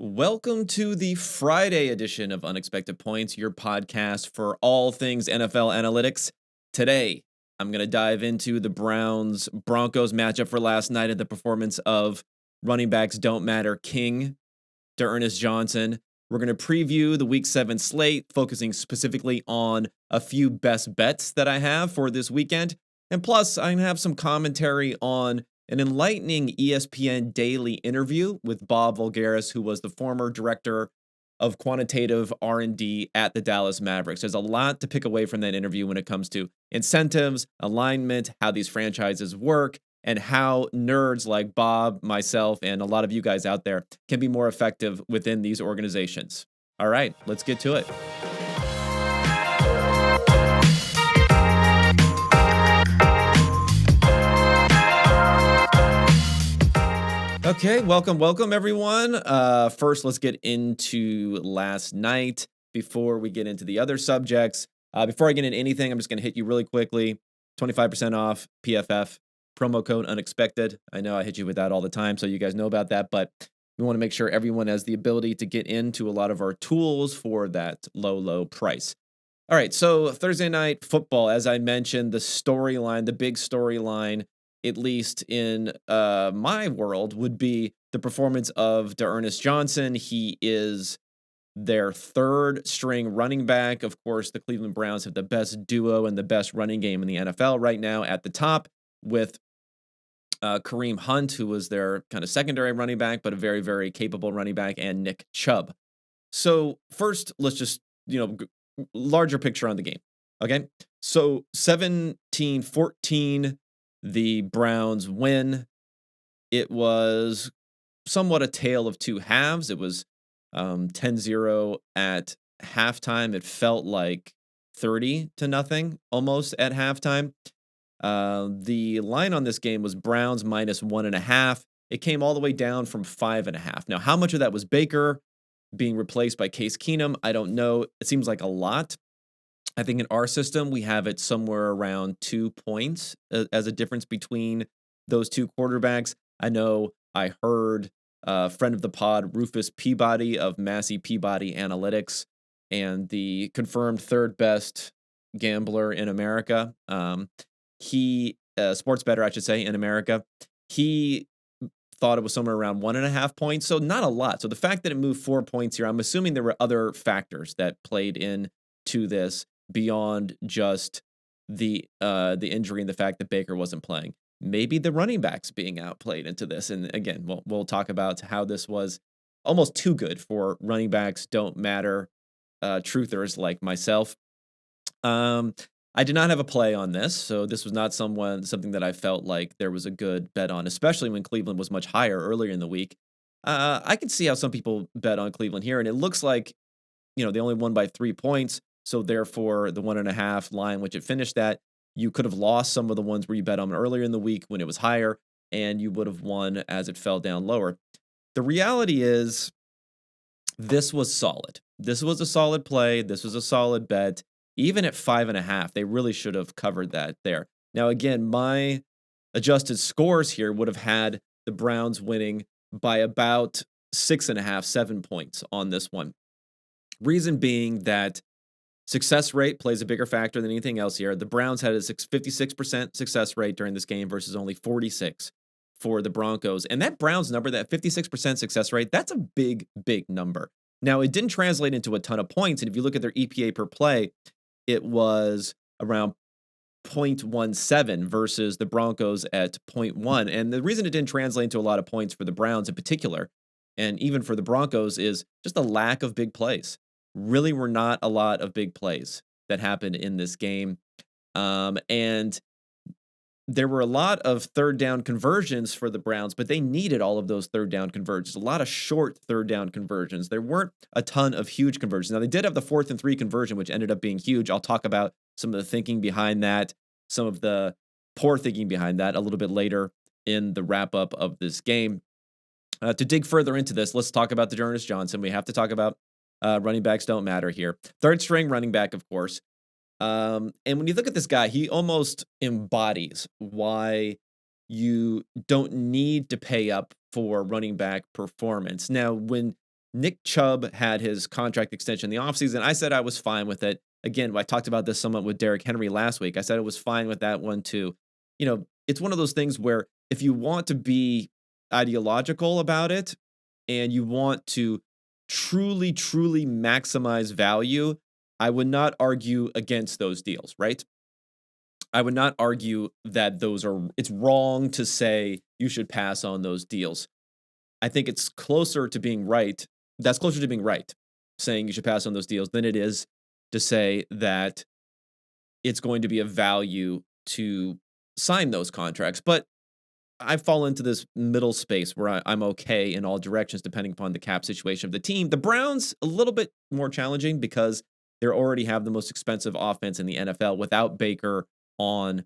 Welcome to the Friday edition of Unexpected Points, your podcast for all things NFL analytics. Today, I'm going to dive into the Browns-Broncos matchup for last night and the performance of running backs don't matter King, D'Ernest Johnson. We're going to preview the Week 7 slate, focusing specifically on a few best bets that I have for this weekend. And plus, I'm going to have some commentary on an enlightening ESPN Daily interview with Bob Voulgaris, who was the former director of quantitative R&D at the Dallas Mavericks. There's a lot to pick away from that interview when it comes to incentives, alignment, how these franchises work, and how nerds like Bob, myself, and a lot of you guys out there can be more effective within these organizations. All right, let's get to it. Okay, welcome everyone. First, let's get into last night before we get into the other subjects. Before I get into anything, I'm just going to hit you really quickly. 25% off PFF, promo code unexpected. I know I hit you with that all the time, so you guys know about that, but we want to make sure everyone has the ability to get into a lot of our tools for that low price. All right, so Thursday night football, as I mentioned, the big storyline, at least in my world, would be the performance of D'Ernest Johnson. He is their third string running back. Of course, the Cleveland Browns have the best duo and the best running game in the NFL right now at the top with Kareem Hunt, who was their kind of secondary running back, but a very, very capable running back, and Nick Chubb. So first, let's just, larger picture on the game. Okay. So 17-14, the Browns win. It was somewhat a tale of two halves. It was 10-0 at halftime. It felt like 30-0 almost at halftime. The line on this game was Browns minus 1.5. It came all the way down from 5.5. Now, how much of that was Baker being replaced by Case Keenum? I don't know. It seems like a lot. I think in our system, we have it somewhere around 2 points as a difference between those two quarterbacks. I know I heard a friend of the pod, Rufus Peabody of Massey Peabody Analytics, and the confirmed third best gambler in America. Sports bettor, I should say, in America. He thought it was somewhere around 1.5 points, so not a lot. So the fact that it moved 4 points here, I'm assuming there were other factors that played into this beyond just the injury and the fact that Baker wasn't playing. Maybe the running backs being outplayed into this. And again, we'll talk about how this was almost too good for running backs don't matter truthers like myself. I did not have a play on this, so this was not something that I felt like there was a good bet on, especially when Cleveland was much higher earlier in the week. I could see how some people bet on Cleveland here, and it looks like, they only won by 3 points, so therefore the 1.5 line, which it finished at, you could have lost some of the ones where you bet on earlier in the week when it was higher, and you would have won as it fell down lower. The reality is, this was solid. This was a solid play. This was a solid bet. Even at 5.5, they really should have covered that there. Now, again, my adjusted scores here would have had the Browns winning by about 6.5, 7 points on this one. Reason being that success rate plays a bigger factor than anything else here. The Browns had a 56% success rate during this game versus only 46 for the Broncos. And that Browns number, that 56% success rate, that's a big, big number. Now, it didn't translate into a ton of points. And if you look at their EPA per play, it was around 0.17 versus the Broncos at 0.1. And the reason it didn't translate into a lot of points for the Browns in particular, and even for the Broncos, is just a lack of big plays. Really were not a lot of big plays that happened in this game. And there were a lot of third down conversions for the Browns, but they needed all of those third down conversions, a lot of short third down conversions. There weren't a ton of huge conversions. Now, they did have the 4th and 3 conversion, which ended up being huge. I'll talk about some of the thinking behind that, some of the poor thinking behind that a little bit later in the wrap up of this game. To dig further into this, let's talk about D'Ernest Johnson. We have to talk about running backs don't matter here. Third string running back, of course. And when you look at this guy, he almost embodies why you don't need to pay up for running back performance. Now, when Nick Chubb had his contract extension in the offseason. I said I was fine with it. Again, I talked about this somewhat with Derrick Henry last week. I said I was fine with that one too. It's one of those things where if you want to be ideological about it and you want to truly, truly maximize value, I would not argue against those deals, right? I would not argue that it's wrong to say you should pass on those deals. I think it's closer to being right. That's closer to being right, saying you should pass on those deals than it is to say that it's going to be a value to sign those contracts. But I fall into this middle space where I'm okay in all directions, depending upon the cap situation of the team. The Browns, a little bit more challenging because they already have the most expensive offense in the NFL without Baker on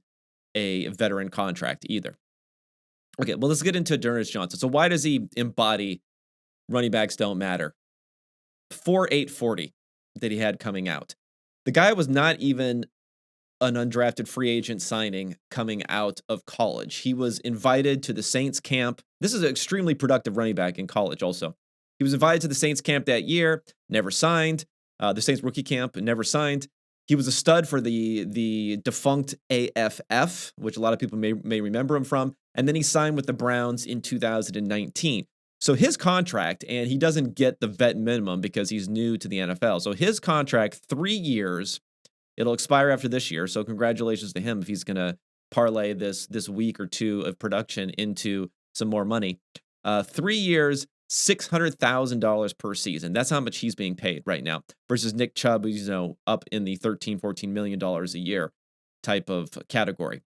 a veteran contract either. Okay, well, let's get into D'Ernest Johnson. So why does he embody running backs don't matter? 4.840 that he had coming out. The guy was not even an undrafted free agent signing coming out of college. He was invited to the Saints camp. This is an extremely productive running back in college also. He was invited to the Saints camp that year, never signed. The Saints rookie camp, never signed. He was a stud for the defunct AFF, which a lot of people may remember him from. And then he signed with the Browns in 2019. So his contract, and he doesn't get the vet minimum because he's new to the NFL. So his contract, 3 years, it'll expire after this year. So congratulations to him if he's going to parlay this week or two of production into some more money. 3 years, $600,000 per season. That's how much he's being paid right now versus Nick Chubb, who's up in the $13-14 million a year type of category.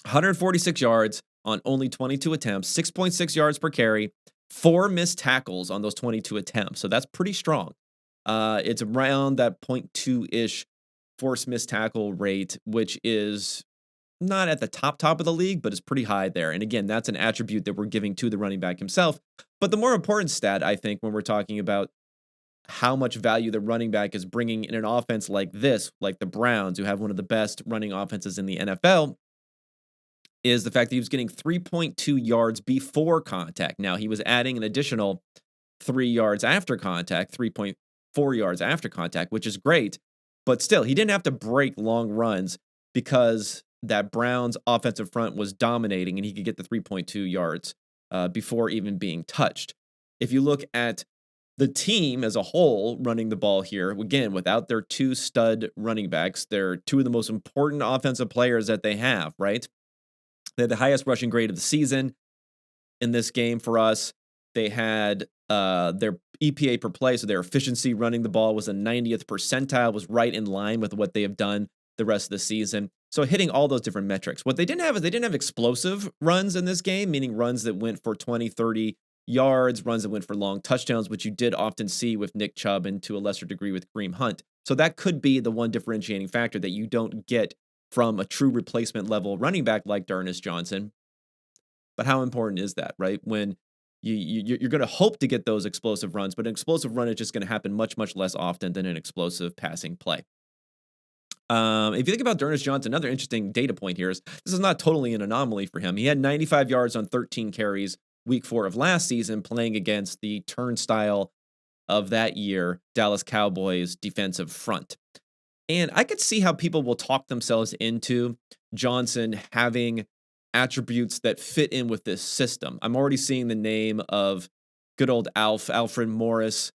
146 yards on only 22 attempts, 6.6 yards per carry, 4 missed tackles on those 22 attempts. So that's pretty strong. It's around that 0.2-ish forced missed tackle rate, which is not at the top of the league, but is pretty high there. And again, that's an attribute that we're giving to the running back himself. But the more important stat, I think, when we're talking about how much value the running back is bringing in an offense like this, like the Browns, who have one of the best running offenses in the NFL, is the fact that he was getting 3.2 yards before contact. Now, he was adding an additional 3 yards after contact, 3.4 yards after contact, which is great. But still, he didn't have to break long runs because that Browns offensive front was dominating and he could get the 3.2 yards before even being touched. If you look at the team as a whole running the ball here, again, without their 2 stud running backs, they're 2 of the most important offensive players that they have, right? They had the highest rushing grade of the season in this game for us. They had their EPA per play, so their efficiency running the ball was a 90th percentile, was right in line with what they have done the rest of the season. So hitting all those different metrics. What they didn't have is they didn't have explosive runs in this game, meaning runs that went for 20, 30 yards, runs that went for long touchdowns, which you did often see with Nick Chubb and to a lesser degree with Kareem Hunt. So that could be the one differentiating factor that you don't get from a true replacement level running back like D'Ernest Johnson. But how important is that, right? When you're going to hope to get those explosive runs, but an explosive run is just going to happen much, much less often than an explosive passing play. If you think about D'Ernest Johnson, another interesting data point here is this is not totally an anomaly for him. He had 95 yards on 13 carries week 4 of last season playing against the turnstile of that year, Dallas Cowboys defensive front. And I could see how people will talk themselves into Johnson having attributes that fit in with this system. I'm already seeing the name of good old Alfred Morris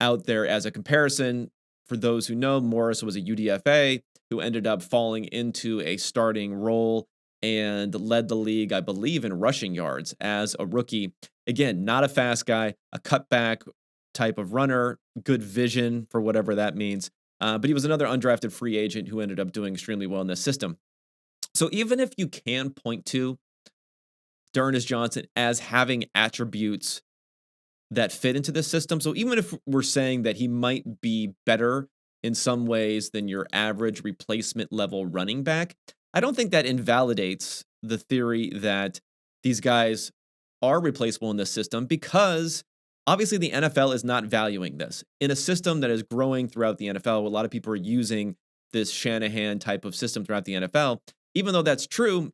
out there as a comparison. For those who know, Morris was a UDFA who ended up falling into a starting role and led the league, I believe, in rushing yards as a rookie. Again, not a fast guy, a cutback type of runner, good vision for whatever that means. But he was another undrafted free agent who ended up doing extremely well in this system. So even if you can point to D'Ernest Johnson as having attributes that fit into this system, so even if we're saying that he might be better in some ways than your average replacement level running back, I don't think that invalidates the theory that these guys are replaceable in this system because obviously the NFL is not valuing this. In a system that is growing throughout the NFL, a lot of people are using this Shanahan type of system throughout the NFL. Even though that's true,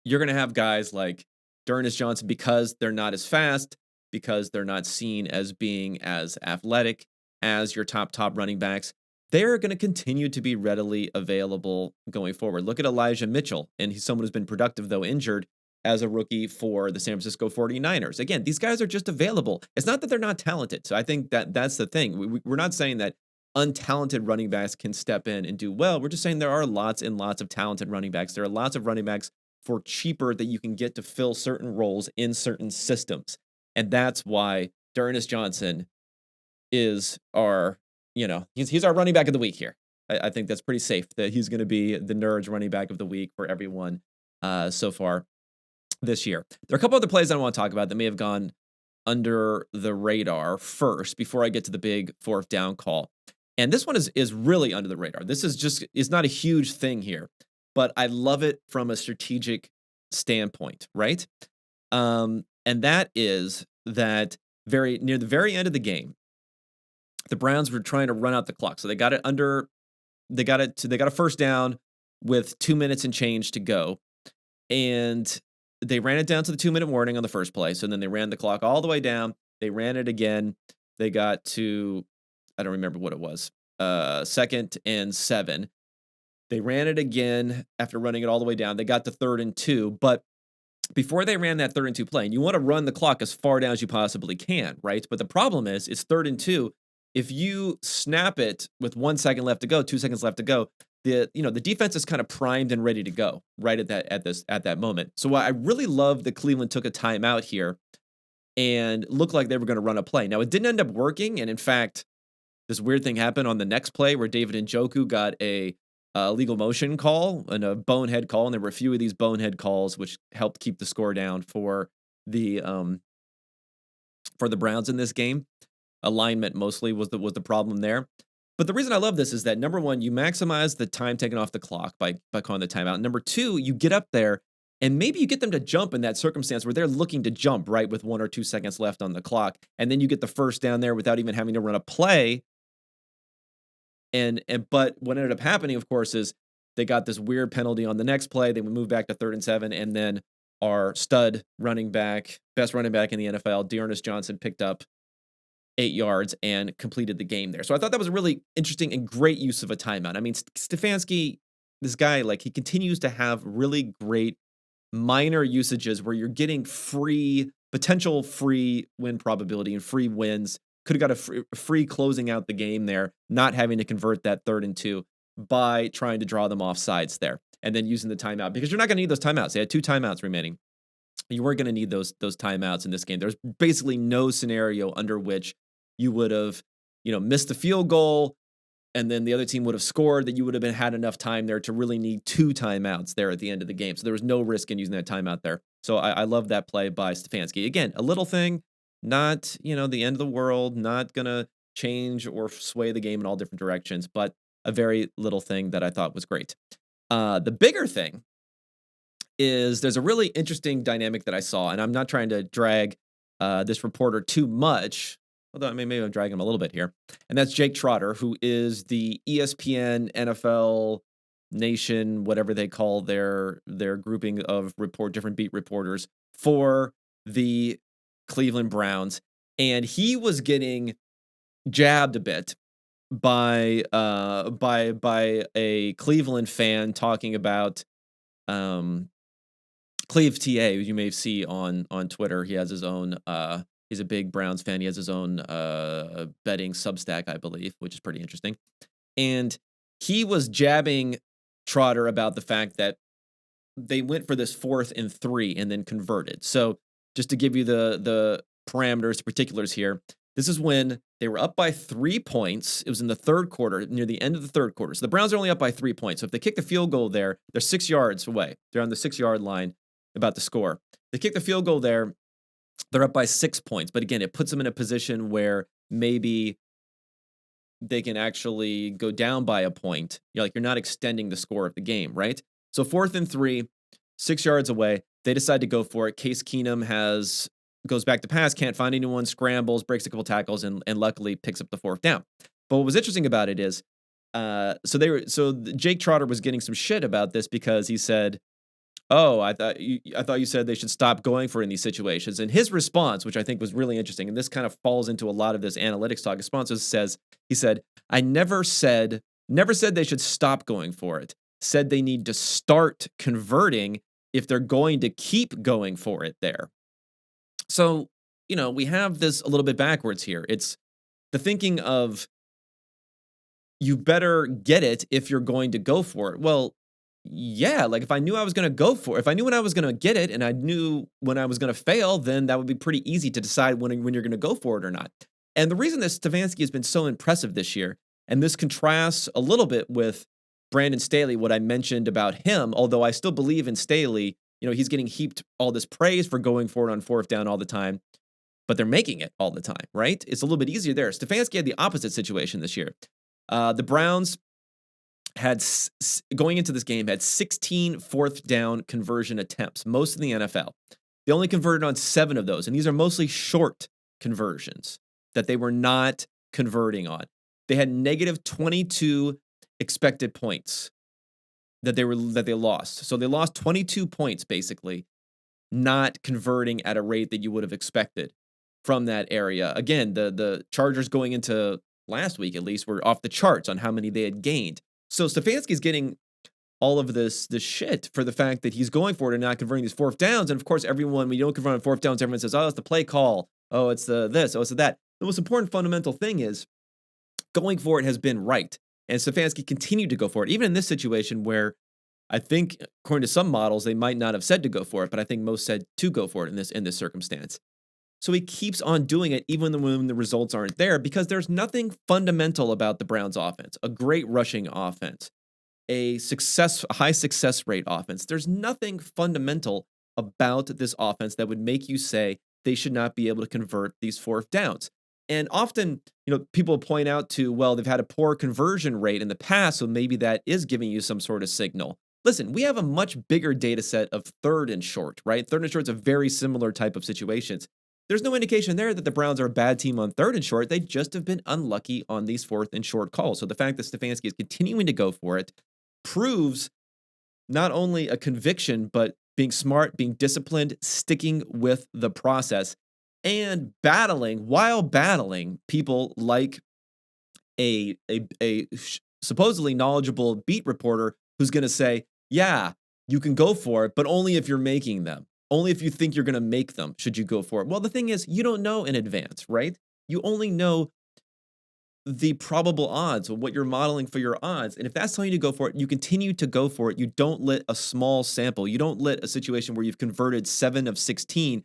you're going to have guys like D'Ernest Johnson because they're not as fast. because they're not seen as being as athletic as your top running backs. They're going to continue to be readily available going forward. Look at Elijah Mitchell, and he's someone who's been productive, though injured, as a rookie for the San Francisco 49ers. Again, these guys are just available. It's not that they're not talented. So I think that's the thing. We're not saying that untalented running backs can step in and do well. We're just saying there are lots and lots of talented running backs. There are lots of running backs for cheaper that you can get to fill certain roles in certain systems. And that's why D'Ernest Johnson is our, he's our running back of the week here. I think that's pretty safe that he's going to be the Nerds running back of the week for everyone so far this year. There are a couple other plays I want to talk about that may have gone under the radar first before I get to the big fourth down call. And this one is really under the radar. This is not a huge thing here, but I love it from a strategic standpoint, right? And that is that near the very end of the game, the Browns were trying to run out the clock. So they got a first down with 2 minutes and change to go. And they ran it down to the 2-minute warning on the first play. So then they ran the clock all the way down. They ran it again. They got to, I don't remember what it was, 2nd and 7. They ran it again after running it all the way down. They got to 3rd and 2. But before they ran that 3rd and 2 play, and you want to run the clock as far down as you possibly can, right? But the problem is, it's 3rd and 2. If you snap it with 1 second left to go, 2 seconds left to go, the defense is kind of primed and ready to go right at that moment. So I really love that Cleveland took a timeout here and looked like they were going to run a play. Now, it didn't end up working, and in fact, this weird thing happened on the next play where David Njoku got a legal motion call and a bonehead call, and there were a few of these bonehead calls which helped keep the score down for the Browns in this game. Alignment mostly was the problem there. But the reason I love this is that, number one, you maximize the time taken off the clock by calling the timeout. Number two, you get up there and maybe you get them to jump in that circumstance where they're looking to jump, right, with 1 or 2 seconds left on the clock. And then you get the first down there without even having to run a play. But what ended up happening, of course, is they got this weird penalty on the next play. They would move back to 3rd and 7. And then our stud running back, best running back in the NFL, D'Ernest Johnson, picked up 8 yards and completed the game there. So I thought that was a really interesting and great use of a timeout. I mean, Stefanski, this guy, he continues to have really great minor usages where you're getting potential free win probability and free wins. Could have got a free closing out the game there, not having to convert that 3rd and 2 by trying to draw them off sides there and then using the timeout, because you're not going to need those timeouts. They had 2 timeouts remaining. You weren't going to need those timeouts in this game. There's basically no scenario under which you would have, missed the field goal and then the other team would have scored that you would have had enough time there to really need 2 timeouts there at the end of the game. So there was no risk in using that timeout there. So I love that play by Stefanski. Again, a little thing, not, the end of the world, not going to change or sway the game in all different directions, but a very little thing that I thought was great. The bigger thing is there's a really interesting dynamic that I saw, and I'm not trying to drag this reporter too much, although maybe I'm dragging him a little bit here, and that's Jake Trotter, who is the ESPN NFL Nation, whatever they call their grouping of different beat reporters for the Cleveland Browns, and he was getting jabbed a bit by a Cleveland fan talking about Cleve TA, you may see on Twitter. He has his own, he's a big Browns fan. He has his own betting Substack, I believe, which is pretty interesting. And he was jabbing Trotter about the fact that they went for this 4th and 3 and then converted. So just to give you the parameters, the particulars here, this is when they were up by 3 points. It was in the 3rd quarter, near the end of the 3rd quarter. So the Browns are only up by 3 points. So if they kick the field goal there, they're 6 yards away. They're on the 6-yard line about to score. They kick the field goal there, they're up by 6 points. But again, it puts them in a position where maybe they can actually go down by a point. You're not extending the score of the game, right? So 4th and 3, 6 yards away. They decide to go for it. Case Keenum goes back to pass, can't find anyone, scrambles, breaks a couple tackles, and luckily picks up the 4th down. But what was interesting about it is, so Jake Trotter was getting some shit about this because he said, "Oh, I thought you said they should stop going for it in these situations." And his response, which I think was really interesting, and this kind of falls into a lot of this analytics talk. His response he said, "I never said they should stop going for it. Said they need to start converting if they're going to keep going for it there." So, we have this a little bit backwards here. It's the thinking of you better get it if you're going to go for it. Well, yeah, like if I knew I was going to go for it, if I knew when I was going to get it and I knew when I was going to fail, then that would be pretty easy to decide when you're going to go for it or not. And the reason that Stefanski has been so impressive this year, and this contrasts a little bit with Brandon Staley, what I mentioned about him, although I still believe in Staley, he's getting heaped all this praise for going for it on fourth down all the time, but they're making it all the time, right? It's a little bit easier there. Stefanski had the opposite situation this year. The Browns had going into this game had 16 fourth down conversion attempts, most in the NFL. They only converted on 7 of those, and these are mostly short conversions that they were not converting on. They had negative 22 expected points that they lost. So they lost 22 points basically, not converting at a rate that you would have expected from that area. Again, the Chargers going into last week at least were off the charts on how many they had gained. So Stefanski's getting all of this shit for the fact that he's going for it and not converting these fourth downs. And of course, when you don't convert on fourth downs, everyone says, "Oh, it's the play call. Oh, it's the this. Oh, it's the that." The most important fundamental thing is going for it has been right. And Stefanski continued to go for it, even in this situation where I think, according to some models, they might not have said to go for it, but I think most said to go for it in this circumstance. So he keeps on doing it even when the results aren't there, because there's nothing fundamental about the Browns offense. A great rushing offense, a high success rate offense. There's nothing fundamental about this offense that would make you say they should not be able to convert these fourth downs. And often, people point out to, well, they've had a poor conversion rate in the past, so maybe that is giving you some sort of signal. Listen, we have a much bigger data set of third and short, right? Third and short is a very similar type of situations. There's no indication there that the Browns are a bad team on third and short. They just have been unlucky on these fourth and short calls. So the fact that Stefanski is continuing to go for it proves not only a conviction, but being smart, being disciplined, sticking with the process, and while battling people like a supposedly knowledgeable beat reporter who's going to say, yeah, you can go for it, but only if you're making them. Only if you think you're going to make them should you go for it. Well, the thing is, you don't know in advance, right? You only know the probable odds of what you're modeling for your odds. And if that's telling you to go for it, you continue to go for it. You don't let a small sample. You don't let a situation where you've converted 7 of 16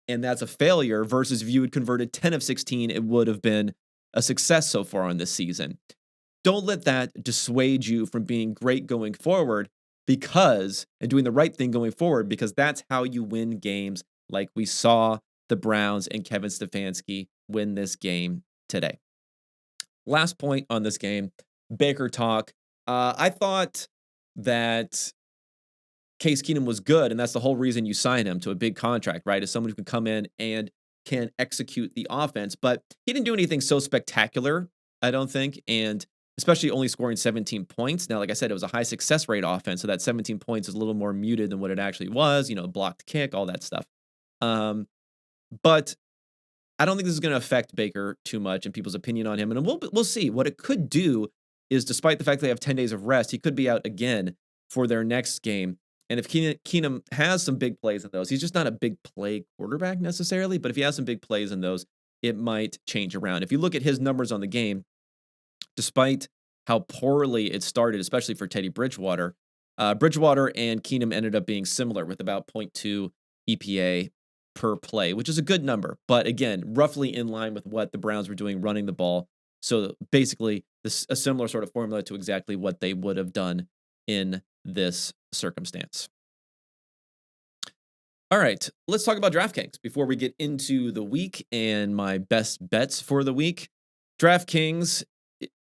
and that's a failure versus if you had converted 10 of 16, it would have been a success so far on this season. Don't let that dissuade you from being great going forward and doing the right thing going forward, because that's how you win games like we saw the Browns and Kevin Stefanski win this game today. Last point on this game, Baker talk. I thought that Case Keenum was good, and that's the whole reason you sign him to a big contract, right? As someone who can come in and can execute the offense. But he didn't do anything so spectacular, I don't think, and especially only scoring 17 points. Now, like I said, it was a high success rate offense, so that 17 points is a little more muted than what it actually was, blocked kick, all that stuff. But I don't think this is going to affect Baker too much and people's opinion on him. And we'll see. What it could do is, despite the fact they have 10 days of rest, he could be out again for their next game. And if Keenum has some big plays in those, he's just not a big play quarterback necessarily, but if he has some big plays in those, it might change around. If you look at his numbers on the game, despite how poorly it started, especially for Teddy Bridgewater, Bridgewater and Keenum ended up being similar with about 0.2 EPA per play, which is a good number. But again, roughly in line with what the Browns were doing running the ball. So basically, a similar sort of formula to exactly what they would have done in this circumstance. All right, let's talk about DraftKings before we get into the week and my best bets for the week. DraftKings,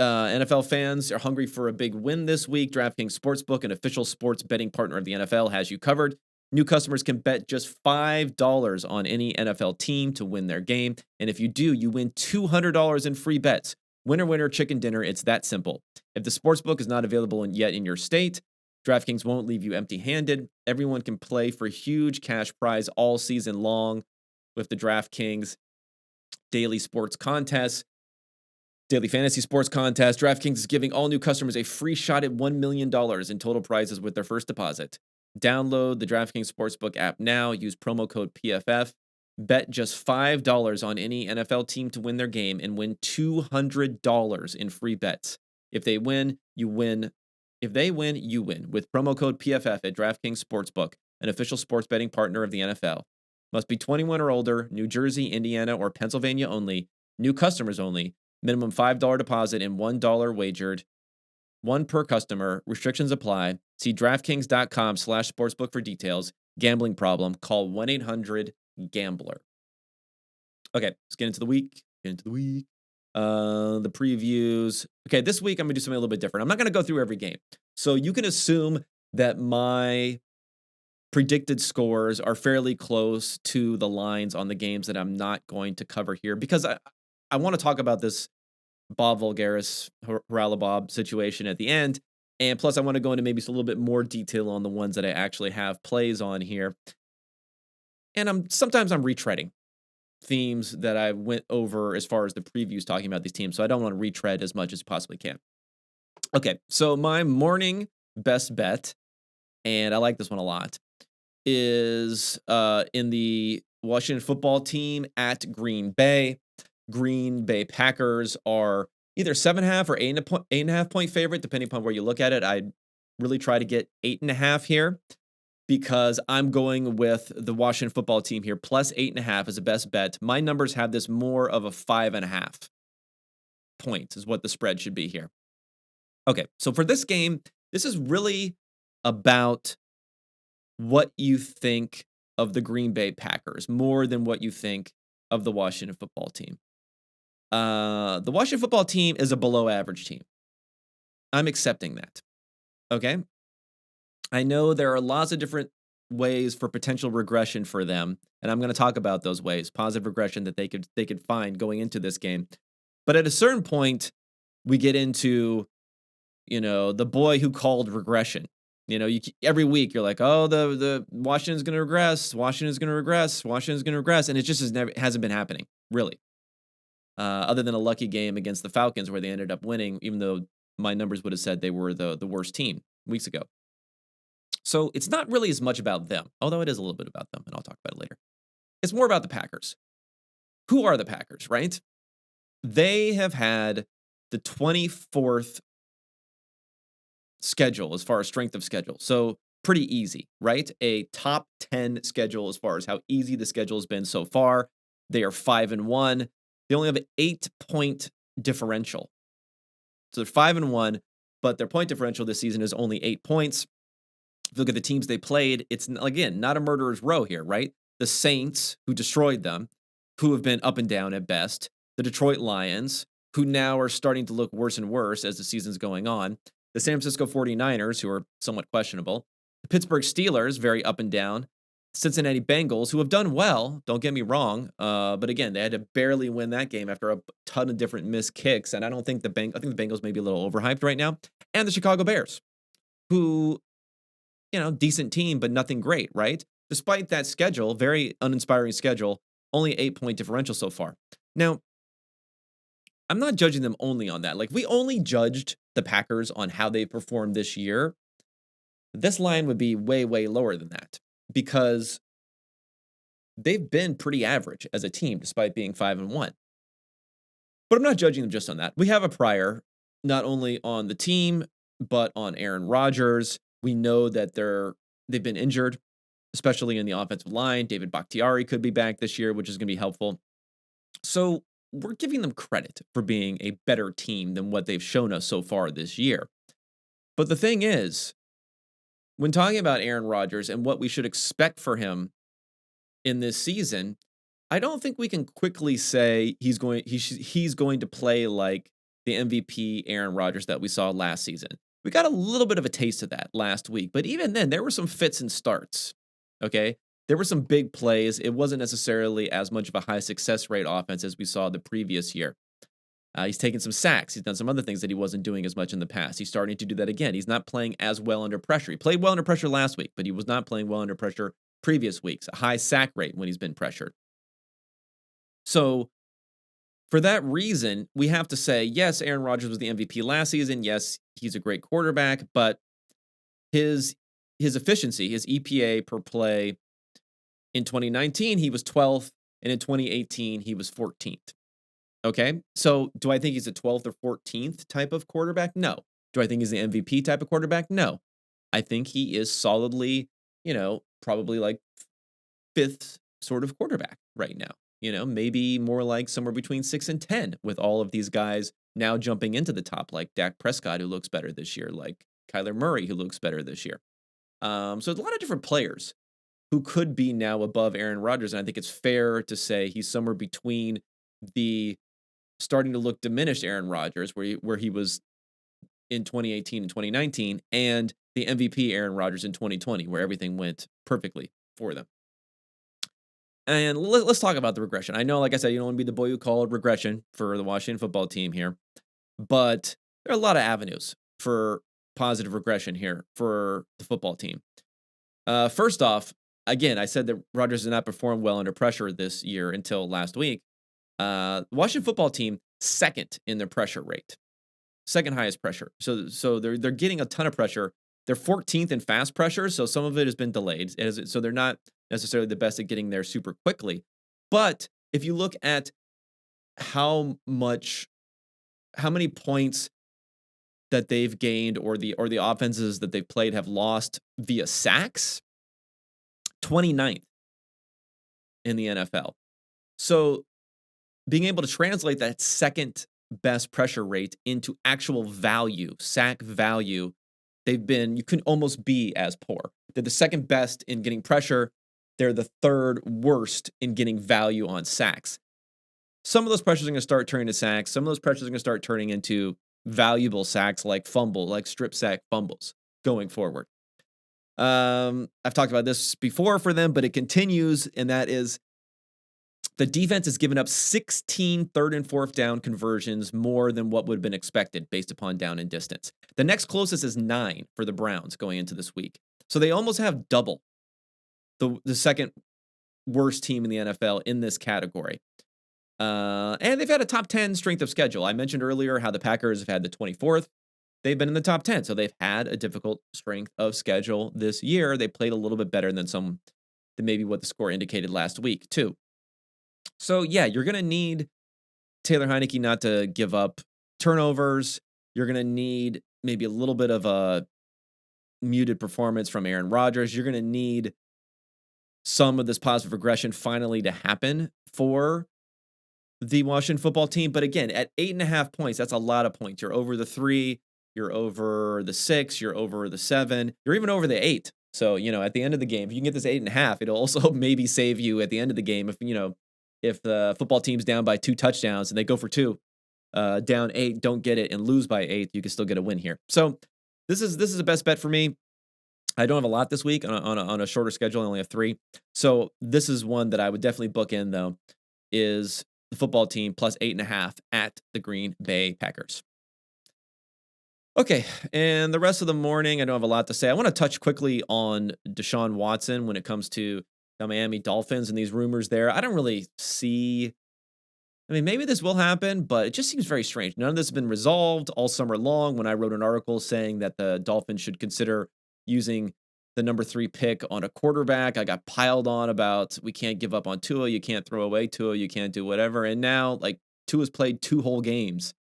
NFL fans are hungry for a big win this week. DraftKings Sportsbook, an official sports betting partner of the NFL, has you covered. New customers can bet just $5 on any NFL team to win their game. And if you do, you win $200 in free bets. Winner, winner, chicken dinner. It's that simple. If the sportsbook is not available yet in your state, DraftKings won't leave you empty-handed. Everyone can play for huge cash prize all season long with the DraftKings daily sports contests. Daily fantasy sports contest. DraftKings is giving all new customers a free shot at $1 million in total prizes with their first deposit. Download the DraftKings Sportsbook app now. Use promo code PFF. Bet just $5 on any NFL team to win their game and win $200 in free bets. If they win, you win. If they win, you win. With promo code PFF at DraftKings Sportsbook, an official sports betting partner of the NFL. Must be 21 or older, New Jersey, Indiana, or Pennsylvania only. New customers only. Minimum $5 deposit and $1 wagered. One per customer. Restrictions apply. See DraftKings.com/sportsbook for details. Gambling problem? Call 1-800-GAMBLER. Okay, let's get into the week. The previews. Okay, this week I'm going to do something a little bit different. I'm not going to go through every game. So you can assume that my predicted scores are fairly close to the lines on the games that I'm not going to cover here because I want to talk about this Bob Voulgaris, Bob situation at the end. And plus, I want to go into maybe a little bit more detail on the ones that I actually have plays on here. And sometimes I'm retreading themes that I went over as far as the previews talking about these teams. So I don't want to retread as much as you possibly can. Okay, so my morning best bet, and I like this one a lot, is in the Washington football team at Green Bay. Green Bay Packers are either 7.5 or 8.5 point favorite, depending upon where you look at it. I really try to get 8.5 here because I'm going with the Washington football team here. Plus 8.5 is the best bet. My numbers have this more of a 5.5 points is what the spread should be here. Okay, so for this game, this is really about what you think of the Green Bay Packers more than what you think of the Washington football team. The Washington football team is a below average team. I'm accepting that. Okay. I know there are lots of different ways for potential regression for them, and I'm going to talk about those ways, positive regression that they could find going into this game. But at a certain point, we get into, the boy who called regression. Every week you're like, oh, the Washington's going to regress, Washington's going to regress, Washington's going to regress, and it just hasn't been happening, really. Other than a lucky game against the Falcons where they ended up winning, even though my numbers would have said they were the worst team weeks ago. So it's not really as much about them, although it is a little bit about them, and I'll talk about it later. It's more about the Packers. Who are the Packers, right? They have had the 24th schedule as far as strength of schedule. So pretty easy, right? A top 10 schedule as far as how easy the schedule has been so far. They are 5-1. They only have an 8-point differential. So they're 5-1, but their point differential this season is only 8 points. If you look at the teams they played, it's, again, not a murderer's row here, right? The Saints, who destroyed them, who have been up and down at best. The Detroit Lions, who now are starting to look worse and worse as the season's going on. The San Francisco 49ers, who are somewhat questionable. The Pittsburgh Steelers, very up and down. Cincinnati Bengals, who have done well, don't get me wrong, but again, they had to barely win that game after a ton of different missed kicks, and I think the Bengals may be a little overhyped right now. And the Chicago Bears, who, decent team, but nothing great, right? Despite that schedule, very uninspiring schedule, only 8-point differential so far. Now, I'm not judging them only on that. Like, we only judged the Packers on how they performed this year. This line would be way, way lower than that, because they've been pretty average as a team despite being 5-1. But I'm not judging them just on that. We have a prior, not only on the team, but on Aaron Rodgers. We know that they've been injured, especially in the offensive line. David Bakhtiari could be back this year, which is going to be helpful. So we're giving them credit for being a better team than what they've shown us so far this year. But the thing is, when talking about Aaron Rodgers and what we should expect for him in this season, I don't think we can quickly say he's going to play like the MVP Aaron Rodgers that we saw last season. We got a little bit of a taste of that last week, but even then, there were some fits and starts, okay? There were some big plays. It wasn't necessarily as much of a high success rate offense as we saw the previous year. He's taken some sacks. He's done some other things that he wasn't doing as much in the past. He's starting to do that again. He's not playing as well under pressure. He played well under pressure last week, but he was not playing well under pressure previous weeks. A high sack rate when he's been pressured. So for that reason, we have to say, yes, Aaron Rodgers was the MVP last season. Yes, he's a great quarterback, but his efficiency, his EPA per play in 2019, he was 12th, and in 2018, he was 14th. Okay, so do I think he's a 12th or 14th type of quarterback? No. Do I think he's the MVP type of quarterback? No. I think he is solidly, probably like 5th sort of quarterback right now. Maybe more like somewhere between 6 and 10 with all of these guys now jumping into the top, like Dak Prescott, who looks better this year, like Kyler Murray, who looks better this year. So there's a lot of different players who could be now above Aaron Rodgers, and I think it's fair to say he's somewhere between the starting to look diminished Aaron Rodgers, where he was in 2018 and 2019, and the MVP Aaron Rodgers in 2020, where everything went perfectly for them. And let's talk about the regression. I know, like I said, you don't want to be the boy who called regression for the Washington football team here, but there are a lot of avenues for positive regression here for the football team. First off, again, I said that Rodgers did not perform well under pressure this year until last week. The Washington football team, second in their pressure rate, second highest pressure. So they're getting a ton of pressure. They're 14th in fast pressure, so some of it has been delayed. So they're not necessarily the best at getting there super quickly. But if you look at how many points that they've gained or the offenses that they've played have lost via sacks, 29th in the NFL. So being able to translate that second best pressure rate into actual value, sack value, you couldn't almost be as poor. They're the second best in getting pressure. They're the third worst in getting value on sacks. Some of those pressures are going to start turning to sacks. Some of those pressures are going to start turning into valuable sacks like strip sack fumbles going forward. I've talked about this before for them, but it continues, and that is the defense has given up 16 third and fourth down conversions, more than what would have been expected based upon down and distance. The next closest is 9 for the Browns going into this week. So they almost have double the second worst team in the NFL in this category. And they've had a top 10 strength of schedule. I mentioned earlier how the Packers have had the 24th. They've been in the top 10, so they've had a difficult strength of schedule this year. They played a little bit better than maybe what the score indicated last week, too. So, yeah, you're going to need Taylor Heinicke not to give up turnovers. You're going to need maybe a little bit of a muted performance from Aaron Rodgers. You're going to need some of this positive regression finally to happen for the Washington football team. But again, at 8.5 points, that's a lot of points. You're over the 3, you're over the 6, you're over the 7, you're even over the 8. So, at the end of the game, if you can get this 8.5, it'll also maybe save you at the end of the game. If the football team's down by 2 touchdowns and they go for 2, down 8, don't get it and lose by 8, you can still get a win here. So this is the best bet for me. I don't have a lot this week on a shorter schedule. I only have 3. So this is one that I would definitely book in, though, is the football team plus 8.5 at the Green Bay Packers. Okay, and the rest of the morning, I don't have a lot to say. I want to touch quickly on Deshaun Watson when it comes to the Miami Dolphins and these rumors there. I don't really see. I mean, maybe this will happen, but it just seems very strange. None of this has been resolved all summer long when I wrote an article saying that the Dolphins should consider using the number 3 pick on a quarterback. I got piled on about we can't give up on Tua, you can't throw away Tua, you can't do whatever. And now, Tua's played 2 whole games.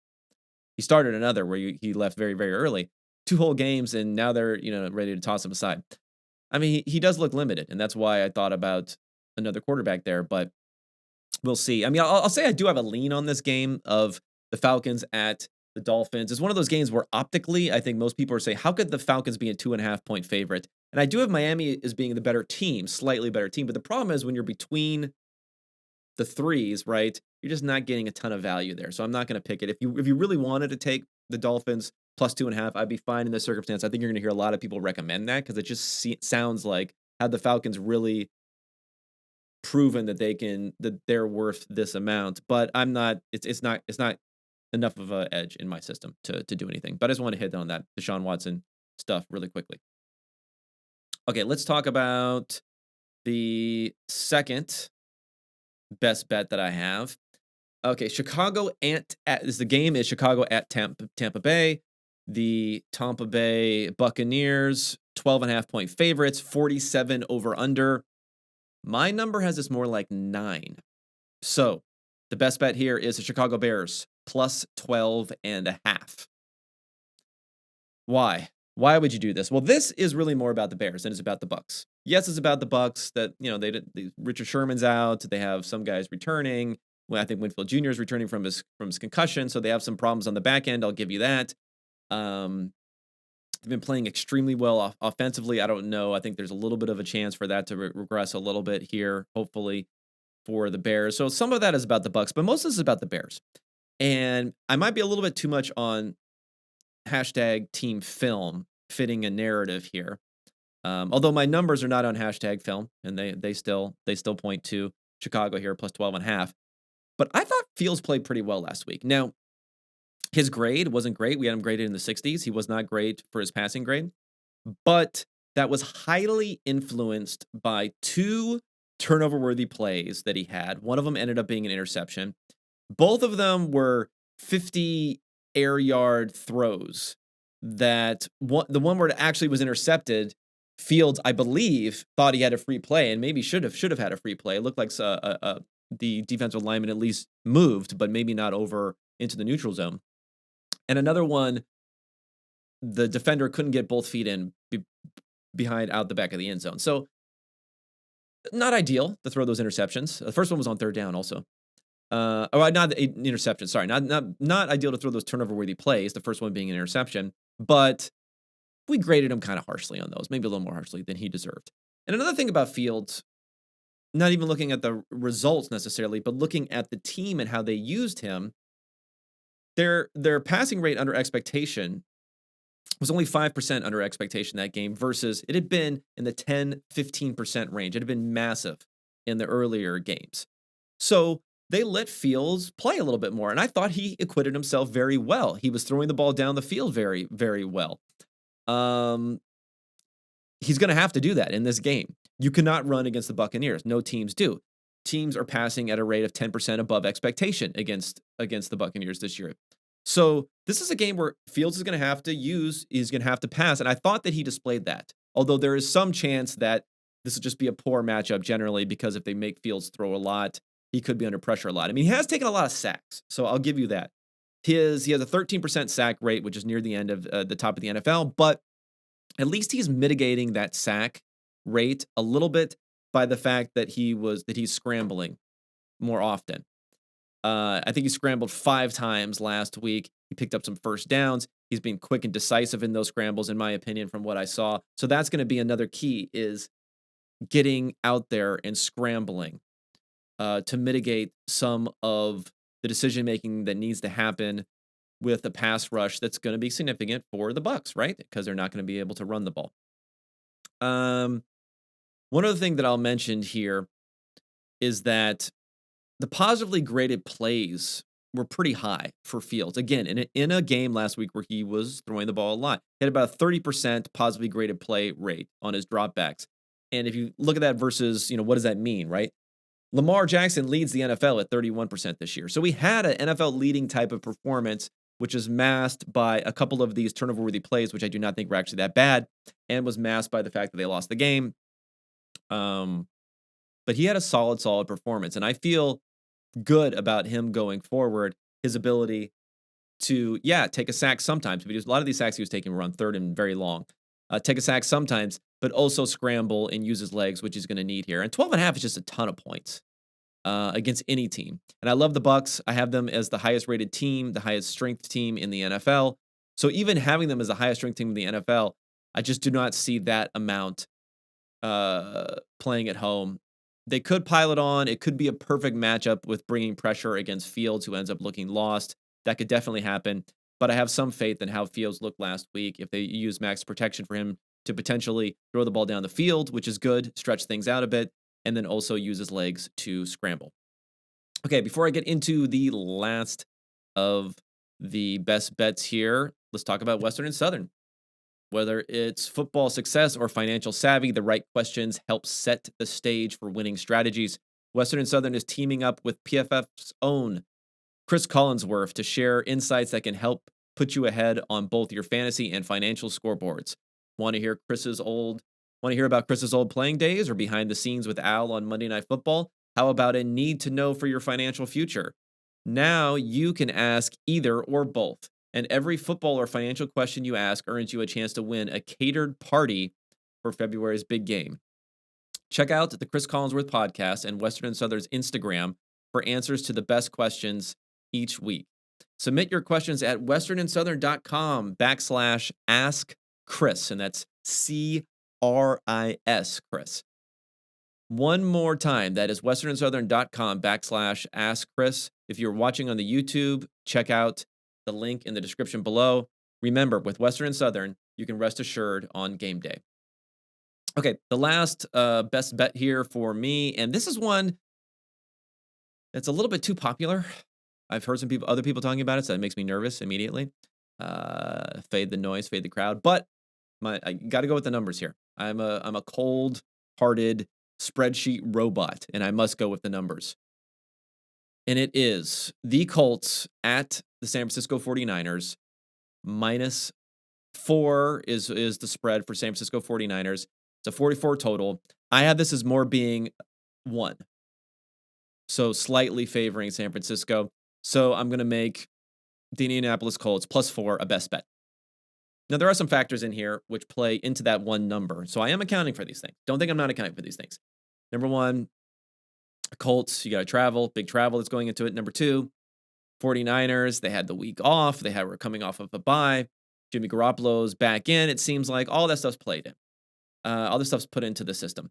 He started another where he left very, very early. 2 whole games, and now they're ready to toss him aside. I mean, he does look limited, and that's why I thought about another quarterback there, but we'll see. I mean, I'll say I do have a lean on this game of the Falcons at the Dolphins. It's one of those games where optically, I think most people are saying, how could the Falcons be a 2.5 point favorite? And I do have Miami as being the better team, slightly better team. But the problem is when you're between the 3s, right, you're just not getting a ton of value there. So I'm not going to pick it. If you really wanted to take the Dolphins plus 2.5, I'd be fine in this circumstance. I think you're going to hear a lot of people recommend that because it just sounds like had the Falcons really proven that they're worth this amount. But I'm not. It's not enough of an edge in my system to do anything. But I just want to hit on that Deshaun Watson stuff really quickly. Okay, let's talk about the second best bet that I have. Okay, Chicago the game is Chicago at Tampa Bay. The Tampa Bay Buccaneers, 12.5-point favorites, 47 over under. My number has this more like 9. So the best bet here is the Chicago Bears plus 12.5. Why? Why would you do this? Well, this is really more about the Bears than it's about the Bucs. Yes, it's about the Bucs that, Richard Sherman's out. They have some guys returning. Well, I think Winfield Jr. is returning from his concussion, so they have some problems on the back end. I'll give you that. They've been playing extremely well offensively. I don't know. I think there's a little bit of a chance for that to regress a little bit here, hopefully, for the Bears. So some of that is about the Bucs, but most of this is about the Bears. And I might be a little bit too much on hashtag team film fitting a narrative here. Although my numbers are not on hashtag film, and they still point to Chicago here plus 12.5. But I thought Fields played pretty well last week. Now, his grade wasn't great. We had him graded in the 60s. He was not great for his passing grade. But that was highly influenced by 2 turnover-worthy plays that he had. One of them ended up being an interception. Both of them were 50 air yard throws that the one where it actually was intercepted, Fields, I believe, thought he had a free play and maybe should have had a free play. It looked like the defensive lineman at least moved, but maybe not over into the neutral zone. And another one, the defender couldn't get both feet in behind out the back of the end zone. So not ideal to throw those interceptions. The first one was on 3rd down also. Not an interception. Sorry, not ideal to throw those turnover-worthy plays. The first one being an interception, but we graded him kind of harshly on those, maybe a little more harshly than he deserved. And another thing about Fields, not even looking at the results necessarily, but looking at the team and how they used him, their passing rate under expectation was only 5% under expectation that game versus it had been in the 10-15% range. It had been massive in the earlier games. So they let Fields play a little bit more, and I thought he acquitted himself very well. He was throwing the ball down the field very, very well. He's going to have to do that in this game. You cannot run against the Buccaneers. No teams do. Teams are passing at a rate of 10% above expectation against the Buccaneers this year. So this is a game where Fields is going to have to pass, and I thought that he displayed that. Although there is some chance that this will just be a poor matchup generally because if they make Fields throw a lot, he could be under pressure a lot. I mean, he has taken a lot of sacks, so I'll give you that. He has a 13% sack rate, which is near the end of the top of the NFL, but at least he's mitigating that sack rate a little bit by the fact that he's scrambling more often. I think he scrambled 5 times last week. He picked up some first downs. He's been quick and decisive in those scrambles, in my opinion, from what I saw. So that's going to be another key is getting out there and scrambling to mitigate some of the decision-making that needs to happen with a pass rush that's going to be significant for the Bucs, right? Because they're not going to be able to run the ball. One other thing that I'll mention here is that the positively graded plays were pretty high for Fields. Again, in a game last week where he was throwing the ball a lot, he had about a 30% positively graded play rate on his dropbacks. And if you look at that versus, what does that mean, right? Lamar Jackson leads the NFL at 31% this year. So we had an NFL leading type of performance, which is masked by a couple of these turnover-worthy plays, which I do not think were actually that bad, and was masked by the fact that they lost the game. But he had a solid performance, and I feel good about him going forward, his ability to, take a sack sometimes, because a lot of these sacks he was taking were on 3rd and very long. Take a sack sometimes, but also scramble and use his legs, which he's going to need here. And 12.5 is just a ton of points against any team. And I love the Bucs. I have them as the highest rated team, the highest strength team in the NFL. So even having them as the highest strength team in the NFL, I just do not see that amount playing at home. They could pile it on. It could be a perfect matchup with bringing pressure against Fields, who ends up looking lost. That could definitely happen. But I have some faith in how Fields looked last week. If they use max protection for him to potentially throw the ball down the field, which is good, stretch things out a bit, and then also use his legs to scramble. Okay, before I get into the last of The best bets here, let's talk about Western and Southern. Whether it's football success or financial savvy, the right questions help set the stage for winning strategies. Western and Southern is teaming up with PFF's own Chris Collinsworth to share insights that can help put you ahead on both your fantasy and financial scoreboards. Want to hear about Chris's old playing days or behind the scenes with Al on Monday Night Football? How about a need to know for your financial future? Now you can ask either or both, and every football or financial question you ask earns you a chance to win a catered party for February's big game. Check out the Chris Collinsworth podcast and Western and Southern's Instagram for answers to the best questions each week. Submit your questions at westernandsouthern.com/ask Chris, and that's CRIS, Chris. One more time, that is westernandsouthern.com/ask Chris. If you're watching on the YouTube, check out the link in the description below. Remember, with Western and Southern, you can rest assured on game day. Okay, the last best bet here for me, and this is one that's a little bit too popular. I've heard other people talking about it, so that makes me nervous immediately. Fade the noise, fade the crowd. But I got to go with the numbers here. I'm a cold-hearted spreadsheet robot, and I must go with the numbers. And it is the Colts at the San Francisco 49ers. -4 is the spread for San Francisco 49ers. It's a 44 total. I have this as more being 1. So slightly favoring San Francisco. So I'm going to make the Indianapolis Colts +4 a best bet. Now, there are some factors in here which play into that one number. So I am accounting for these things. Don't think I'm not accounting for these things. Number 1, Colts, you got to travel. Big travel that's going into it. Number 2, 49ers, they had the week off. Were coming off of a bye. Jimmy Garoppolo's back in. It seems like all that stuff's played in. All this stuff's put into the system.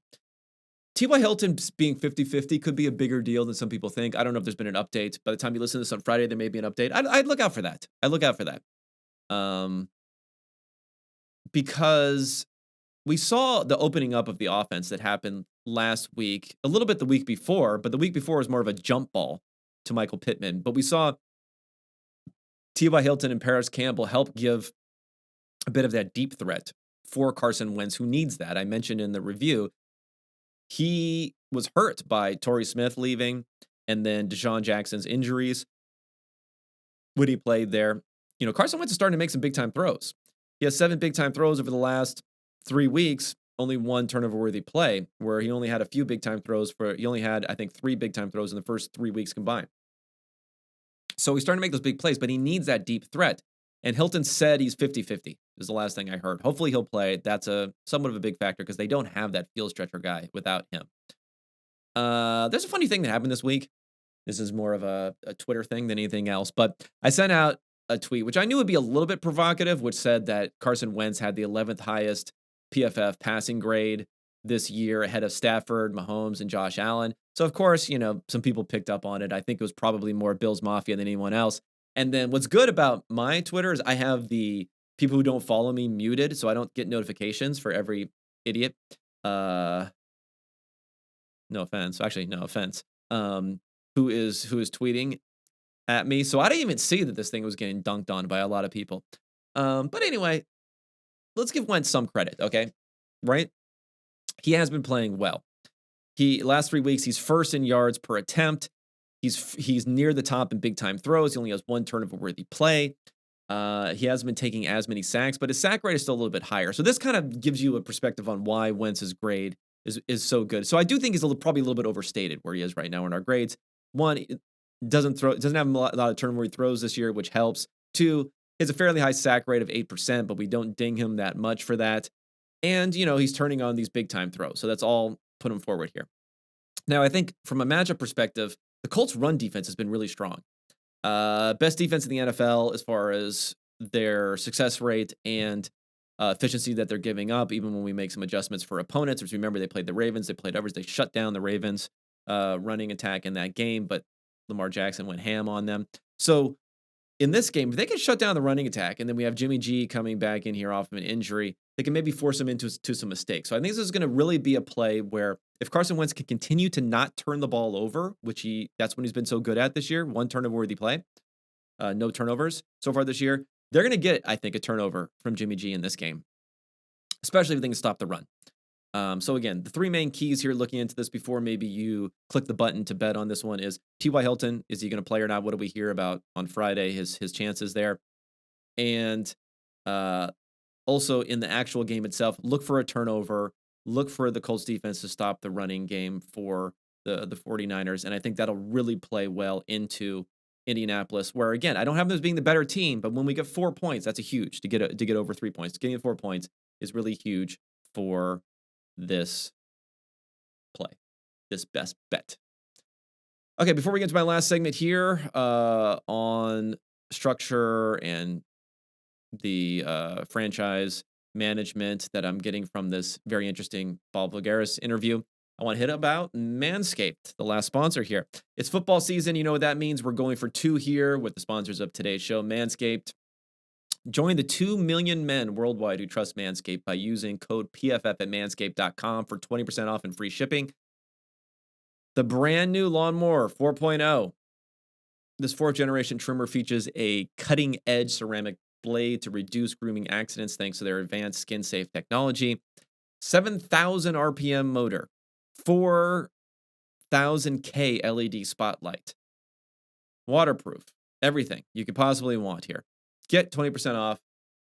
T.Y. Hilton being 50-50 could be a bigger deal than some people think. I don't know if there's been an update. By the time you listen to this on Friday, there may be an update. I'd look out for that. Because we saw the opening up of the offense that happened last week, a little bit the week before, but the week before was more of a jump ball to Michael Pittman. But we saw T.Y. Hilton and Paris Campbell help give a bit of that deep threat for Carson Wentz, who needs that. I mentioned in the review, he was hurt by Torrey Smith leaving and then Deshaun Jackson's injuries when he played there. Carson Wentz is starting to make some big-time throws. He has 7 big-time throws over the last 3 weeks, only 1 turnover-worthy play, where he only had a few big-time throws. He only had, I think, 3 big-time throws in the first 3 weeks combined. So he's starting to make those big plays, but he needs that deep threat. And Hilton said he's 50-50 is the last thing I heard. Hopefully he'll play. That's somewhat of a big factor because they don't have that field stretcher guy without him. There's a funny thing that happened this week. This is more of a Twitter thing than anything else, but I sent out a tweet, which I knew would be a little bit provocative, which said that Carson Wentz had the 11th highest PFF passing grade this year ahead of Stafford, Mahomes, and Josh Allen. So, of course, some people picked up on it. I think it was probably more Bills Mafia than anyone else. And then what's good about my Twitter is I have the people who don't follow me muted, so I don't get notifications for every idiot. No offense. Actually, no offense. Who is tweeting at me. So I didn't even see that this thing was getting dunked on by a lot of people. But anyway, let's give Wentz some credit, okay? Right? He has been playing well. Last 3 weeks, he's first in yards per attempt. He's near the top in big-time throws. He only has 1 turnover-worthy play. He hasn't been taking as many sacks, but his sack rate is still a little bit higher. So this kind of gives you a perspective on why Wentz's grade is so good. So I do think he's probably a little bit overstated where he is right now in our grades. 1, doesn't have a lot of turnover throws this year, which helps. 2, he has a fairly high sack rate of 8%, but we don't ding him that much for that. And, he's turning on these big-time throws. So that's all put him forward here. Now, I think from a matchup perspective, the Colts' run defense has been really strong. Best defense in the NFL as far as their success rate and efficiency that they're giving up, even when we make some adjustments for opponents. Which remember, they played the Ravens, they played others, they shut down the Ravens' running attack in that game, but Lamar Jackson went ham on them. So in this game, if they can shut down the running attack, and then we have Jimmy G coming back in here off of an injury, they can maybe force him into some mistakes. So I think this is going to really be a play where if Carson Wentz can continue to not turn the ball over, that's what he's been so good at this year, 1 turnover-worthy play, no turnovers so far this year. They're going to get, I think, a turnover from Jimmy G in this game, especially if they can stop the run. So again, the three main keys here looking into this before maybe you click the button to bet on this one is T.Y. Hilton. Is he going to play or not? What do we hear about on Friday? His chances there. And also in the actual game itself, look for a turnover. Look for the Colts defense to stop the running game for the 49ers. And I think that'll really play well into Indianapolis, where again, I don't have them as being the better team, but when we get 4 points, that's a huge to get over 3 points. Getting 4 points is really huge for this play, this best bet. Okay, before we get to my last segment here on structure and the franchise management that I'm getting from this very interesting Bob Voulgaris interview, I want to hit about Manscaped, the last sponsor here. It's football season. You know what that means. We're going for 2 here with the sponsors of today's show, Manscaped. Join the 2 million men worldwide who trust Manscaped by using code PFF at manscaped.com for 20% off and free shipping. The brand new Lawnmower 4.0. This 4th generation trimmer features a cutting edge ceramic blade to reduce grooming accidents thanks to their advanced skin safe technology. 7,000 RPM motor, 4,000K LED spotlight, waterproof, everything you could possibly want here. Get 20% off,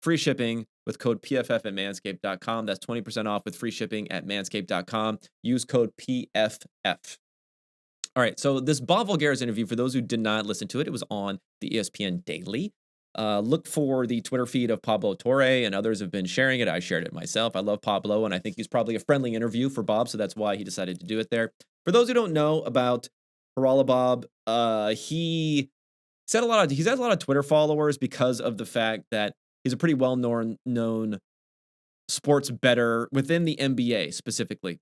free shipping with code PFF at manscaped.com. That's 20% off with free shipping at manscaped.com. Use code PFF. All right, so this Bob Voulgaris interview, for those who did not listen to it, it was on the ESPN Daily. Look for the Twitter feed of Pablo Torre, and others have been sharing it. I shared it myself. I love Pablo, and I think he's probably a friendly interview for Bob, so that's why he decided to do it there. For those who don't know about Bob, he has a lot of Twitter followers because of the fact that he's a pretty well-known sports bettor within the NBA specifically.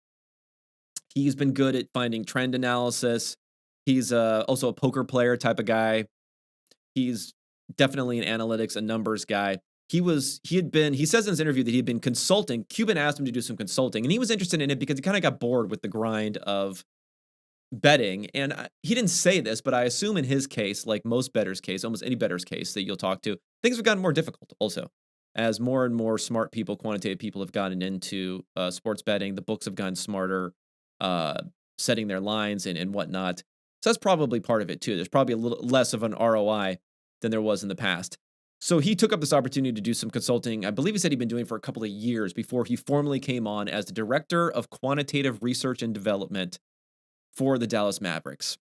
He's been good at finding trend analysis. He's also a poker player type of guy. He's definitely an analytics, a numbers guy. He says in this interview that he had been consulting. Cuban asked him to do some consulting, and he was interested in it because he kind of got bored with the grind of betting. And he didn't say this, but I assume in his case, like most bettors' case, almost any bettor's case that you'll talk to, things have gotten more difficult also. As more and more smart people, quantitative people have gotten into sports betting, the books have gotten smarter, setting their lines and whatnot. So that's probably part of it too. There's probably a little less of an ROI than there was in the past. So he took up this opportunity to do some consulting. I believe he said he'd been doing it for a couple of years before he formally came on as the director of quantitative research and development for the Dallas Mavericks.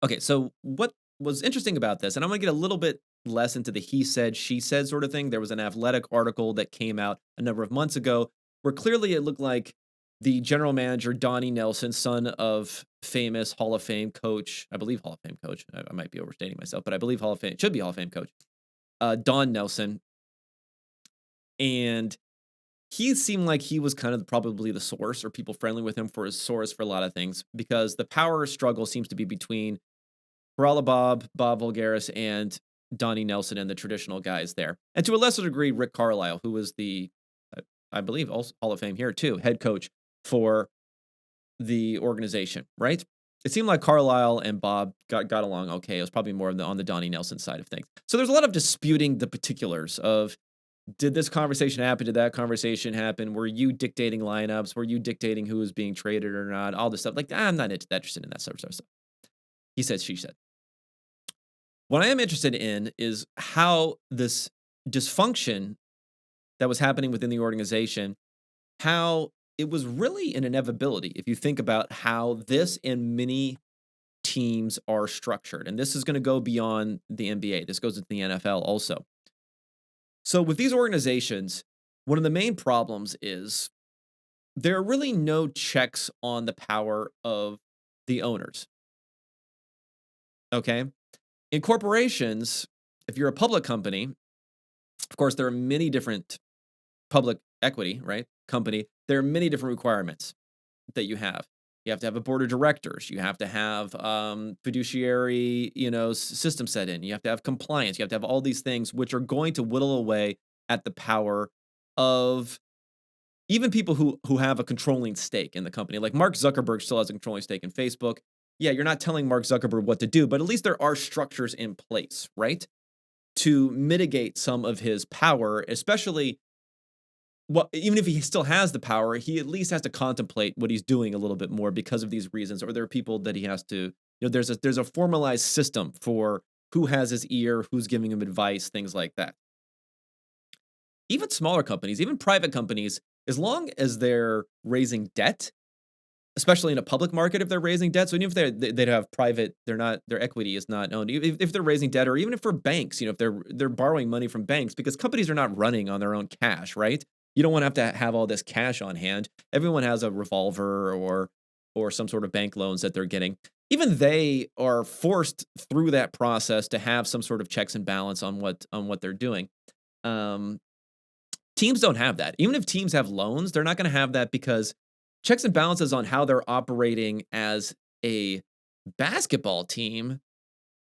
Okay, so what was interesting about this, and I'm going to get a little bit less into the he said, she said sort of thing. There was an Athletic article that came out a number of months ago where clearly it looked like the general manager, Donnie Nelson, son of famous Hall of Fame coach, I believe Hall of Fame coach. I might be overstating myself, but I believe should be Hall of Fame coach, Don Nelson. And he seemed like he was kind of probably the source, or people friendly with him for his source for a lot of things, because the power struggle seems to be between Bob Voulgaris, and Donnie Nelson and the traditional guys there. And to a lesser degree, Rick Carlisle, who was the, I believe, also Hall of Fame here too, head coach for the organization, right? It seemed like Carlisle and Bob got along okay. It was probably more on the Donnie Nelson side of things. So there's a lot of disputing the particulars of, did this conversation happen? Did that conversation happen? Were you dictating lineups? Were you dictating who was being traded or not? All this stuff. Like, I'm not interested in that sort of stuff. He said, she said. What I am interested in is how this dysfunction that was happening within the organization, how it was really an inevitability if you think about how this and many teams are structured. And this is going to go beyond the NBA. This goes into the NFL also. So with these organizations, one of the main problems is there are really no checks on the power of the owners. Okay? In corporations, if you're a public company, of course, there are many different public equity, right? Company, there are many different requirements that you have. You have to have a board of directors. You have to have fiduciary, system set in. You have to have compliance. You have to have all these things which are going to whittle away at the power of even people who have a controlling stake in the company. Like Mark Zuckerberg still has a controlling stake in Facebook. yeah, you're not telling Mark Zuckerberg what to do, but at least there are structures in place, right? To mitigate some of his power, especially even if he still has the power, he at least has to contemplate what he's doing a little bit more because of these reasons, or there are people that he has to, there's a formalized system for who has his ear, who's giving him advice, things like that. Even smaller companies, even private companies, as long as they're raising debt, especially in a public market, if they're raising debt. So even if they'd have private, their equity is not owned. If they're raising debt, or even if for banks, if they're borrowing money from banks, because companies are not running on their own cash, right? You don't want to have all this cash on hand. Everyone has a revolver or some sort of bank loans that they're getting. Even they are forced through that process to have some sort of checks and balance on what they're doing. Teams don't have that. Even if teams have loans, they're not going to have that, because checks and balances on how they're operating as a basketball team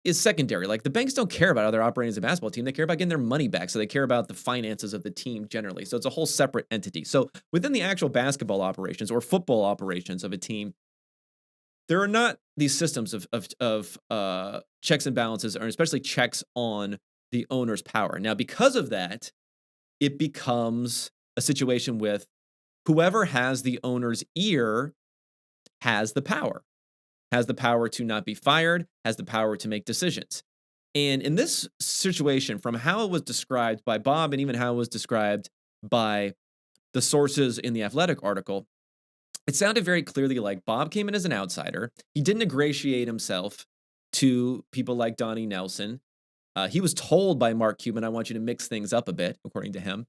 is secondary. Like, the banks don't care about how they're operating as a basketball team. They care about getting their money back. So they care about the finances of the team generally. So it's a whole separate entity. So within the actual basketball operations or football operations of a team, there are not these systems of checks and balances, or especially checks on the owner's power. Now, because of that, it becomes a situation with whoever has the owner's ear has the power to not be fired, has the power to make decisions. And in this situation, from how it was described by Bob and even how it was described by the sources in the Athletic article, it sounded very clearly like Bob came in as an outsider. He didn't ingratiate himself to people like Donnie Nelson. He was told by Mark Cuban, I want you to mix things up a bit, according to him.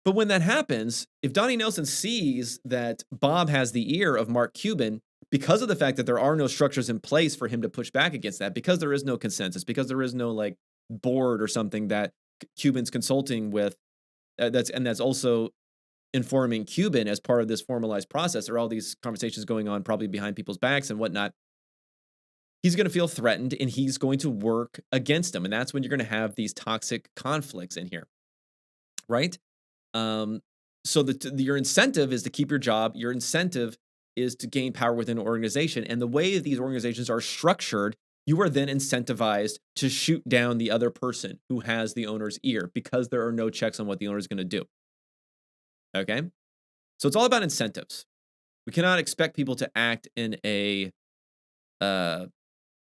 But when that happens, if Donnie Nelson sees that Bob has the ear of Mark Cuban, because of the fact that there are no structures in place for him to push back against that, because there is no consensus, because there is no like board or something that Cuban's consulting with, that's also informing Cuban as part of this formalized process, or all these conversations going on probably behind people's backs and whatnot, he's going to feel threatened and he's going to work against them. And that's when you're going to have these toxic conflicts in here, right? So your incentive is to keep your job. Your incentive is to gain power within an organization. And the way these organizations are structured, you are then incentivized to shoot down the other person who has the owner's ear, because there are no checks on what the owner is going to do. Okay? So it's all about incentives. We cannot expect people to act in a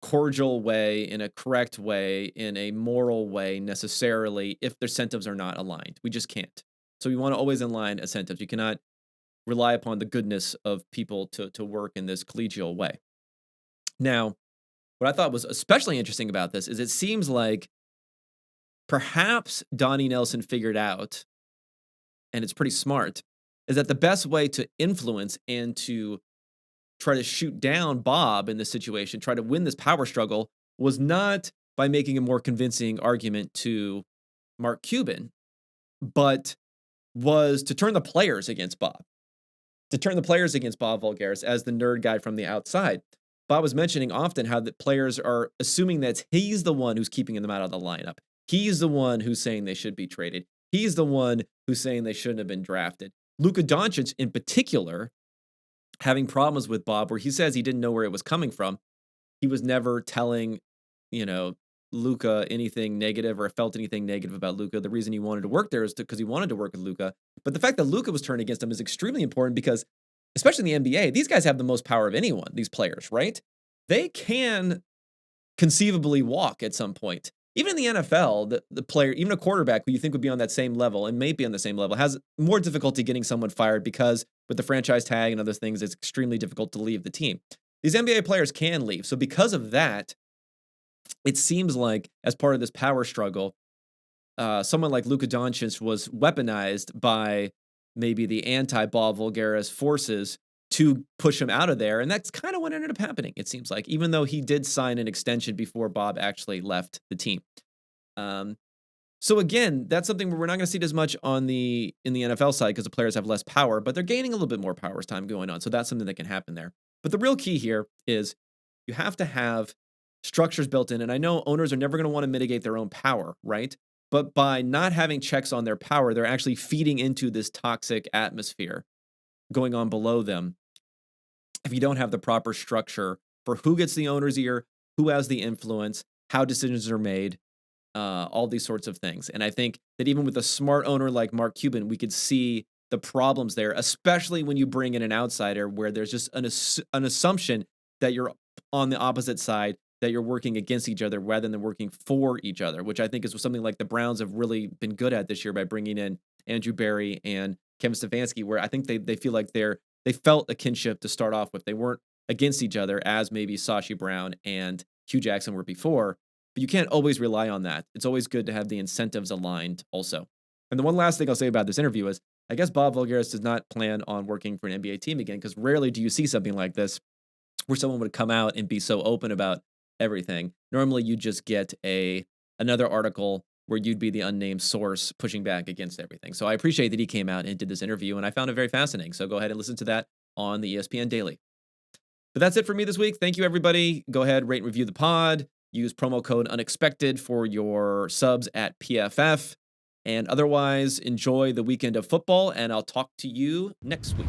cordial way, in a correct way, in a moral way necessarily if their incentives are not aligned. We just can't. So we want to always align incentives. You cannot rely upon the goodness of people to work in this collegial way. Now, what I thought was especially interesting about this is it seems like perhaps Donnie Nelson figured out, and it's pretty smart, is that the best way to influence and to try to shoot down Bob in this situation, try to win this power struggle, was not by making a more convincing argument to Mark Cuban, but was to turn the players against Bob. To turn the players against Bob Voulgaris as the nerd guy from the outside. Bob was mentioning often how the players are assuming that he's the one who's keeping them out of the lineup. He's the one who's saying they should be traded. He's the one who's saying they shouldn't have been drafted. Luka Doncic, in particular, having problems with Bob, where he says he didn't know where it was coming from. He was never telling, Luka anything negative or felt anything negative about Luka. The reason he wanted to work there is because he wanted to work with Luka. But the fact that Luka was turned against him is extremely important, because, especially in the NBA, these guys have the most power of anyone, these players, right? They can conceivably walk at some point. Even in the NFL, the player, even a quarterback who you think would be on that same level and may be on the same level, has more difficulty getting someone fired, because with the franchise tag and other things, it's extremely difficult to leave the team. These NBA players can leave. So because of that, it seems like as part of this power struggle, someone like Luka Doncic was weaponized by maybe the anti-Bob Voulgaris forces to push him out of there. And that's kind of what ended up happening, it seems like, even though he did sign an extension before Bob actually left the team. So again, that's something where we're not going to see it as much in the NFL side, because the players have less power, but they're gaining a little bit more power as time going on. So that's something that can happen there. But the real key here is you have to have structures built in. And I know owners are never going to want to mitigate their own power, right? But by not having checks on their power, they're actually feeding into this toxic atmosphere going on below them if you don't have the proper structure for who gets the owner's ear, who has the influence, how decisions are made, all these sorts of things. And I think that even with a smart owner like Mark Cuban, we could see the problems there, especially when you bring in an outsider where there's just an assumption that you're on the opposite side, that you're working against each other rather than working for each other, which I think is something like the Browns have really been good at this year by bringing in Andrew Berry and Kevin Stefanski, where I think they feel like they felt a kinship to start off with. They weren't against each other as maybe Sashi Brown and Hugh Jackson were before, but you can't always rely on that. It's always good to have the incentives aligned also. And the one last thing I'll say about this interview is, I guess Bob Voulgaris does not plan on working for an NBA team again, because rarely do you see something like this where someone would come out and be so open about everything. Normally you just get another article where you'd be the unnamed source pushing back against everything. So I appreciate that he came out and did this interview, and I found it very fascinating. So go ahead and listen to that on the ESPN Daily. But that's it for me this week. Thank you, everybody. Go ahead, rate and review the pod. Use promo code UNEXPECTED for your subs at PFF. And otherwise, enjoy the weekend of football, and I'll talk to you next week.